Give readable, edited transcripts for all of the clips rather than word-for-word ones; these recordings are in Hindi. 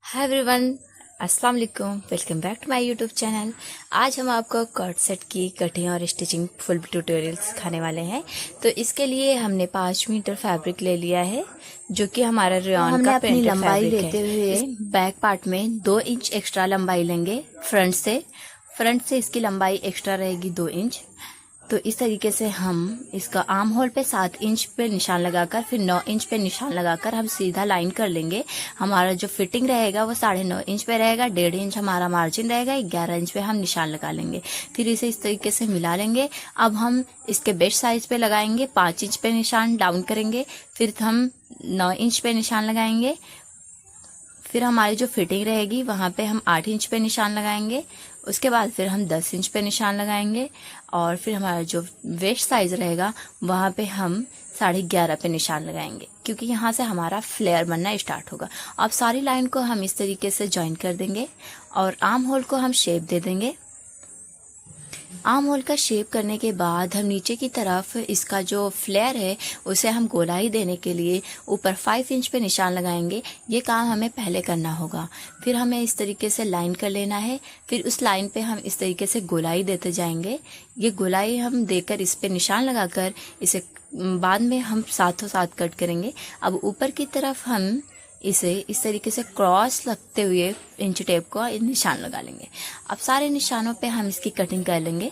हाय एवरीवन, अस्सलाम वालेकुम। Welcome back to my YouTube channel. आज हम आपको कॉर्ड सेट की कटिंग और स्टिचिंग फुल ट्यूटोरियल सिखाने वाले हैं। तो इसके लिए हमने 5 मीटर फैब्रिक ले लिया है, जो कि हमारा रेयॉन का अपनी प्रिंटेड लंबाई फैब्रिक लेते है। हुए बैक पार्ट में 2 इंच एक्स्ट्रा लंबाई लेंगे। फ्रंट से इसकी लंबाई एक्स्ट्रा रहेगी 2 इंच। तो इस तरीके से हम इसका आर्म होल पे 7 इंच पे निशान लगाकर फिर 9 इंच पे निशान लगाकर हम सीधा लाइन कर लेंगे। हमारा जो फिटिंग रहेगा वो 9.5 इंच पे रहेगा। 1.5 इंच हमारा मार्जिन रहेगा। 11 इंच पे हम निशान लगा लेंगे। फिर इसे इस तरीके से मिला लेंगे। अब हम इसके बेस्ट साइज पे लगाएंगे। 5 इंच पे निशान डाउन करेंगे। फिर हम 9 इंच पे निशान लगाएंगे। फिर हमारी जो फिटिंग रहेगी वहां पे हम 8 इंच पे निशान लगाएंगे। उसके बाद फिर हम 10 इंच पे निशान लगाएंगे और फिर हमारा जो वेस्ट साइज रहेगा वहां पे हम 11.5 पे निशान लगाएंगे, क्योंकि यहाँ से हमारा फ्लेयर बनना स्टार्ट होगा। अब सारी लाइन को हम इस तरीके से ज्वाइन कर देंगे और आर्म होल को हम शेप दे देंगे। आर्म होल का शेप करने के बाद हम नीचे की तरफ इसका जो फ्लेयर है उसे हम गोलाई देने के लिए ऊपर 5 इंच पे निशान लगाएंगे। ये काम हमें पहले करना होगा। फिर हमें इस तरीके से लाइन कर लेना है। फिर उस लाइन पे हम इस तरीके से गोलाई देते जाएंगे। ये गोलाई हम देकर इस पे निशान लगाकर इसे बाद में हम साथों साथ कट करेंगे। अब ऊपर की तरफ हम इसे इस तरीके से क्रॉस लगते हुए इंच टेप को निशान लगा लेंगे। अब सारे निशानों पे हम इसकी कटिंग कर लेंगे।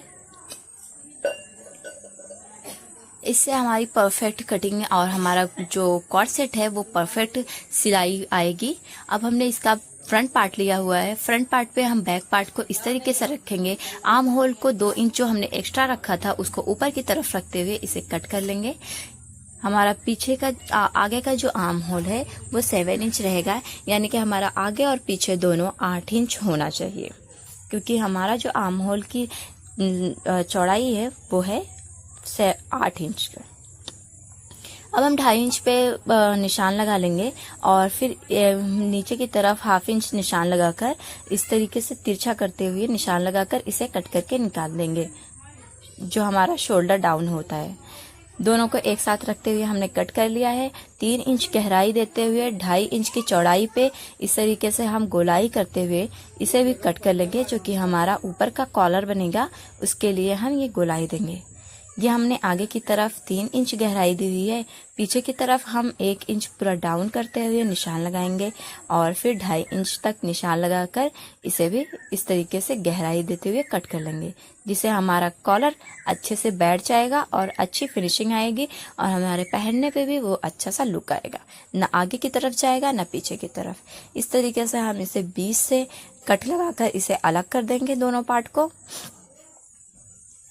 इससे हमारी परफेक्ट कटिंग और हमारा जो कॉर्ड सेट है वो परफेक्ट सिलाई आएगी। अब हमने इसका फ्रंट पार्ट लिया हुआ है। फ्रंट पार्ट पे हम बैक पार्ट को इस तरीके से रखेंगे। आर्म होल को 2 इंच जो हमने एक्स्ट्रा रखा था उसको ऊपर की तरफ रखते हुए इसे कट कर लेंगे। हमारा पीछे का आगे का जो आर्म होल है वो 7 इंच रहेगा, यानी कि हमारा आगे और पीछे दोनों 8 इंच होना चाहिए, क्योंकि हमारा जो आर्म होल की चौड़ाई है वो है 8 इंच का। अब हम 2.5 इंच पे निशान लगा लेंगे और फिर नीचे की तरफ 1/2 इंच निशान लगाकर इस तरीके से तिरछा करते हुए निशान लगाकर इसे कट करके निकाल देंगे। जो हमारा शोल्डर डाउन होता है, दोनों को एक साथ रखते हुए हमने कट कर लिया है। 3 इंच गहराई देते हुए 2.5 इंच की चौड़ाई पे इस तरीके से हम गोलाई करते हुए इसे भी कट कर लेंगे। जो कि हमारा ऊपर का कॉलर बनेगा, उसके लिए हम ये गोलाई देंगे। ये हमने आगे की तरफ 3 इंच गहराई दी हुई है। पीछे की तरफ हम 1 इंच पूरा डाउन करते हुए निशान लगाएंगे और फिर 2.5 इंच तक निशान लगाकर इसे भी इस तरीके से गहराई देते हुए कट कर लेंगे, जिससे हमारा कॉलर अच्छे से बैठ जाएगा और अच्छी फिनिशिंग आएगी और हमारे पहनने पे भी वो अच्छा सा लुक आएगा। न आगे की तरफ जाएगा न पीछे की तरफ। इस तरीके से हम इसे 20 से कट लगाकर इसे अलग कर देंगे दोनों पार्ट को।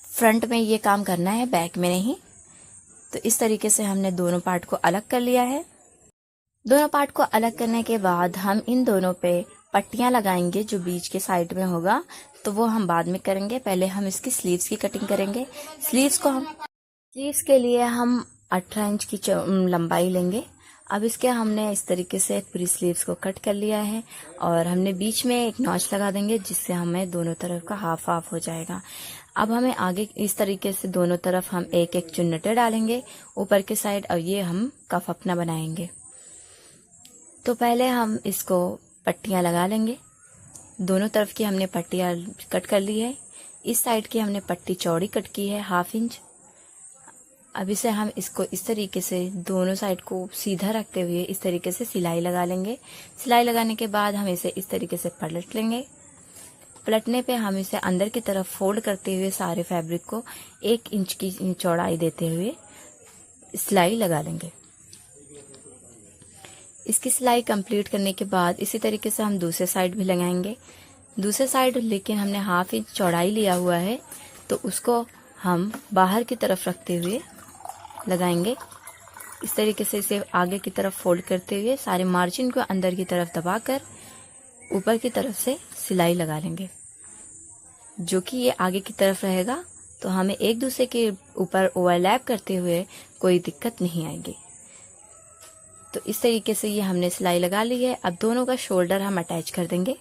फ्रंट में ये काम करना है, बैक में नहीं। तो इस तरीके से हमने दोनों पार्ट को अलग कर लिया है। दोनों पार्ट को अलग करने के बाद हम इन दोनों पे पट्टियां लगाएंगे जो बीच के साइड में होगा, तो वो हम बाद में करेंगे। पहले हम इसकी स्लीव्स की कटिंग करेंगे। स्लीव्स के लिए हम 18 इंच की लंबाई लेंगे। अब इसके हमने इस तरीके से पूरी स्लीव्स को कट कर लिया है और हमने बीच में एक नॉच लगा देंगे, जिससे हमें दोनों तरफ का हाफ हाफ हो जाएगा। अब हमें आगे इस तरीके से दोनों तरफ हम एक एक चुन्नटे डालेंगे ऊपर के साइड और ये हम कफ अपना बनाएंगे। तो पहले हम इसको पट्टियां लगा लेंगे। दोनों तरफ की हमने पट्टियां कट कर ली है। इस साइड की हमने पट्टी चौड़ी कट की है 1/2 इंच। अब इसे हम इसको इस तरीके से दोनों साइड को सीधा रखते हुए इस तरीके से सिलाई लगा लेंगे। सिलाई लगाने के बाद हम इसे इस तरीके से पलट लेंगे। पलटने पे हम इसे अंदर की तरफ फोल्ड करते हुए सारे फैब्रिक को 1 इंच की चौड़ाई देते हुए सिलाई लगा लेंगे। इसकी सिलाई कंप्लीट करने के बाद इसी तरीके से हम दूसरे साइड भी लगाएंगे। दूसरे साइड लेकिन हमने 1/2 इंच चौड़ाई लिया हुआ है, तो उसको हम बाहर की तरफ रखते हुए लगाएंगे। इस तरीके से इसे आगे की तरफ फोल्ड करते हुए सारे मार्जिन को अंदर की तरफ दबाकर ऊपर की तरफ से सिलाई लगा लेंगे, जो कि ये आगे की तरफ रहेगा। तो हमें एक दूसरे के ऊपर ओवरलैप करते हुए कोई दिक्कत नहीं आएगी। तो इस तरीके से ये हमने सिलाई लगा ली है। अब दोनों का शोल्डर हम अटैच कर देंगे।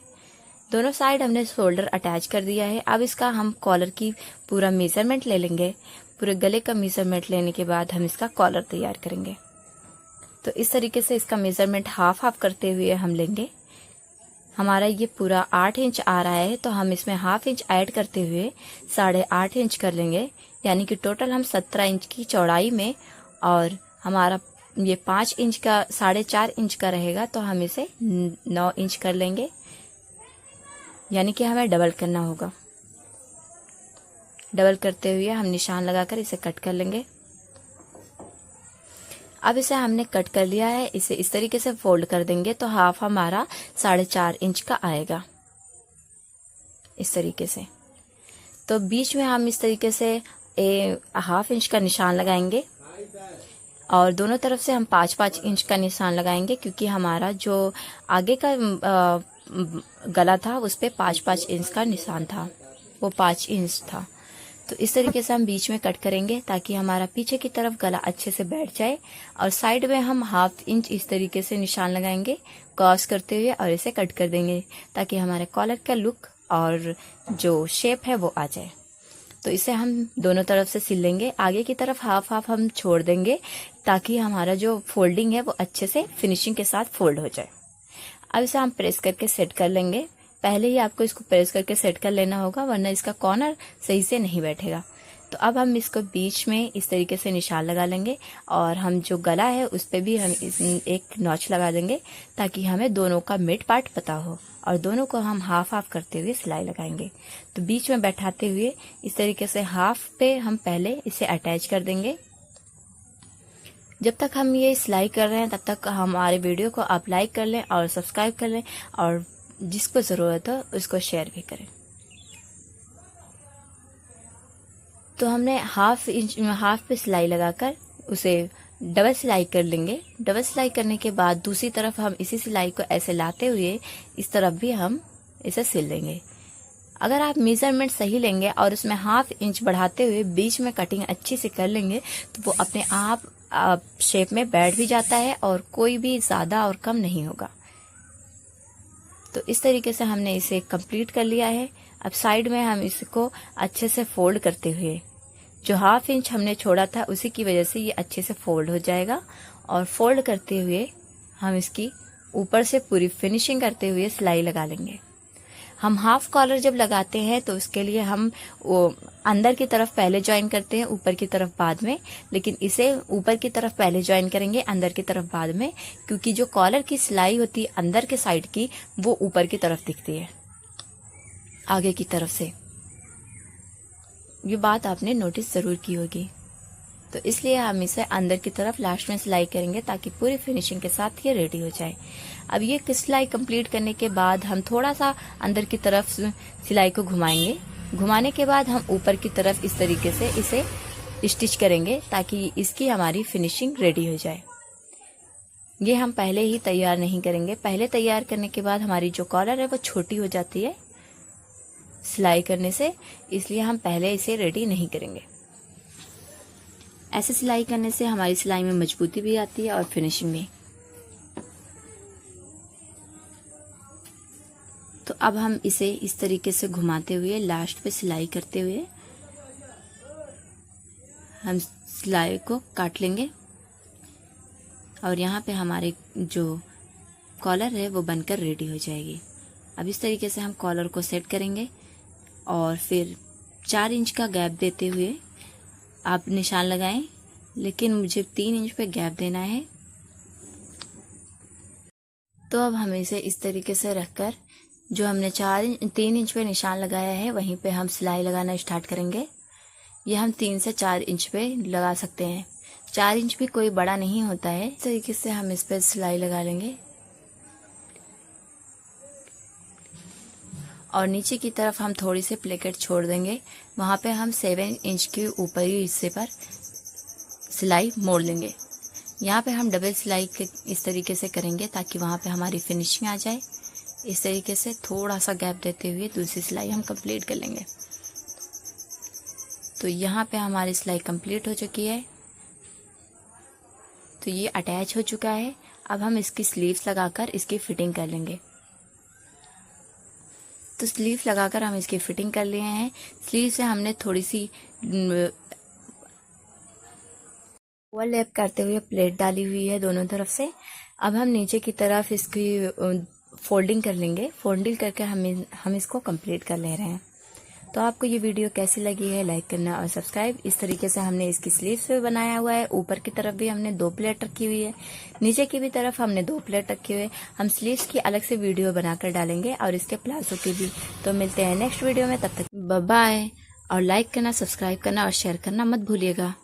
दोनों साइड हमने शोल्डर अटैच कर दिया है। अब इसका हम कॉलर की पूरा मेजरमेंट ले लेंगे। पूरे गले का मेजरमेंट लेने के बाद हम इसका कॉलर तैयार करेंगे। तो इस तरीके से इसका मेजरमेंट हाफ हाफ करते हुए हम लेंगे। हमारा ये पूरा 8 इंच आ रहा है, तो हम इसमें हाफ इंच ऐड करते हुए 8.5 इंच कर लेंगे। यानी कि टोटल हम 17 इंच की चौड़ाई में, और हमारा ये 5 इंच का 4.5 इंच का रहेगा, तो हम इसे 9 इंच कर लेंगे। यानी कि हमें डबल करना होगा। डबल करते हुए हम निशान लगाकर इसे कट कर लेंगे। अब इसे हमने कट कर लिया है, इसे इस तरीके से फोल्ड कर देंगे तो हाफ हमारा 4.5 इंच का आएगा, इस तरीके से। तो बीच में हम इस तरीके से हाफ इंच का निशान लगाएंगे, और दोनों तरफ से हम 5-5 इंच का निशान लगाएंगे, क्योंकि हमारा जो आगे का गला था उस पे 5-5 इंच का निशान था, वो 5 इंच था। तो इस तरीके से हम बीच में कट करेंगे ताकि हमारा पीछे की तरफ गला अच्छे से बैठ जाए, और साइड में हम हाफ इंच इस तरीके से निशान लगाएंगे क्रॉस करते हुए, और इसे कट कर देंगे ताकि हमारे कॉलर का लुक और जो शेप है वो आ जाए। तो इसे हम दोनों तरफ से सिल लेंगे। आगे की तरफ हाफ हाफ हम छोड़ देंगे ताकि हमारा जो फोल्डिंग है वो अच्छे से फिनिशिंग के साथ फोल्ड हो जाए। अब इसे हम प्रेस करके सेट कर लेंगे। पहले ही आपको इसको प्रेस करके सेट कर लेना होगा, वरना इसका कॉर्नर सही से नहीं बैठेगा। तो अब हम इसको बीच में इस तरीके से निशान लगा लेंगे, और हम जो गला है उस पर भी हम एक नॉच लगा देंगे ताकि हमें दोनों का मिड पार्ट पता हो, और दोनों को हम हाफ हाफ करते हुए सिलाई लगाएंगे। तो बीच में बैठाते हुए इस तरीके से हाफ पे हम पहले इसे अटैच कर देंगे। जब तक हम ये सिलाई कर रहे हैं तब तक हमारे वीडियो को आप लाइक कर लें और सब्सक्राइब कर लें, और जिसको ज़रूरत हो उसको शेयर भी करें। तो हमने हाफ पे सिलाई लगाकर उसे डबल सिलाई कर लेंगे। डबल सिलाई करने के बाद दूसरी तरफ हम इसी सिलाई को ऐसे लाते हुए इस तरफ भी हम इसे सिल लेंगे। अगर आप मेजरमेंट सही लेंगे और उसमें हाफ इंच बढ़ाते हुए बीच में कटिंग अच्छी से कर लेंगे तो वो अपने आप शेप में बैठ भी जाता है, और कोई भी ज़्यादा और कम नहीं होगा। तो इस तरीके से हमने इसे कंप्लीट कर लिया है। अब साइड में हम इसको अच्छे से फोल्ड करते हुए, जो हाफ इंच हमने छोड़ा था उसी की वजह से ये अच्छे से फोल्ड हो जाएगा, और फोल्ड करते हुए हम इसकी ऊपर से पूरी फिनिशिंग करते हुए सिलाई लगा लेंगे। हम हाफ कॉलर जब लगाते हैं तो उसके लिए हम वो अंदर की तरफ पहले ज्वाइन करते हैं, ऊपर की तरफ बाद में, लेकिन इसे ऊपर की तरफ पहले ज्वाइन करेंगे, अंदर की तरफ बाद में, क्योंकि जो कॉलर की सिलाई होती है अंदर के साइड की वो ऊपर की तरफ दिखती है आगे की तरफ से। ये बात आपने नोटिस जरूर की होगी। तो इसलिए हम इसे अंदर की तरफ लास्ट में सिलाई करेंगे ताकि पूरी फिनिशिंग के साथ ये रेडी हो जाए। अब ये सिलाई कंप्लीट करने के बाद हम थोड़ा सा अंदर की तरफ सिलाई को घुमाएंगे। घुमाने के बाद हम ऊपर की तरफ इस तरीके से इसे स्टिच करेंगे ताकि इसकी हमारी फिनिशिंग रेडी हो जाए। ये हम पहले ही तैयार नहीं करेंगे। पहले तैयार करने के बाद हमारी जो कॉलर है वो छोटी हो जाती है सिलाई करने से, इसलिए हम पहले इसे रेडी नहीं करेंगे। ऐसे सिलाई करने से हमारी सिलाई में मजबूती भी आती है और फिनिशिंग भी। तो अब हम इसे इस तरीके से घुमाते हुए लास्ट पे सिलाई करते हुए हम सिलाई को काट लेंगे, और यहाँ पे हमारे जो कॉलर है वो बनकर रेडी हो जाएगी। अब इस तरीके से हम कॉलर को सेट करेंगे, और फिर 4 इंच का गैप देते हुए आप निशान लगाएं, लेकिन मुझे 3 इंच पे गैप देना है। तो अब हम इसे इस तरीके से रखकर जो हमने 3 इंच पे निशान लगाया है वहीं पे हम सिलाई लगाना स्टार्ट करेंगे। ये हम 3 से 4 इंच पे लगा सकते हैं। 4 इंच भी कोई बड़ा नहीं होता है। इस तरीके से हम इस पे सिलाई लगा लेंगे, और नीचे की तरफ हम थोड़ी सी प्लेकेट छोड़ देंगे। वहाँ पे हम 7 इंच के ऊपरी हिस्से पर सिलाई मोड़ लेंगे। यहाँ पे हम डबल सिलाई इस तरीके से करेंगे ताकि वहाँ पे हमारी फिनिशिंग आ जाए। इस तरीके से थोड़ा सा गैप देते हुए दूसरी सिलाई हम कंप्लीट कर लेंगे। तो यहाँ पे हमारी सिलाई कंप्लीट हो चुकी है। तो ये अटैच हो चुका है। अब हम इसकी स्लीव्स लगाकर इसकी फिटिंग कर लेंगे। तो स्लीव लगाकर हम इसकी फिटिंग कर लिए हैं। स्लीव से हमने थोड़ी सी ओवरलैप करते हुए प्लेट डाली हुई है दोनों तरफ से। अब हम नीचे की तरफ इसकी फोल्डिंग कर लेंगे। फोल्डिंग करके हम इसको कंप्लीट कर ले रहे हैं। तो आपको ये वीडियो कैसी लगी है, लाइक करना और सब्सक्राइब। इस तरीके से हमने इसकी स्लीव्स पे बनाया हुआ है। ऊपर की तरफ भी हमने 2 प्लेट रखी हुई है, नीचे की भी तरफ हमने 2 प्लेट रखी हुई है। हम स्लीव्स की अलग से वीडियो बनाकर डालेंगे और इसके प्लाजो की भी। तो मिलते हैं नेक्स्ट वीडियो में, तब तक बाय बाय। और लाइक करना, सब्सक्राइब करना और शेयर करना मत भूलिएगा।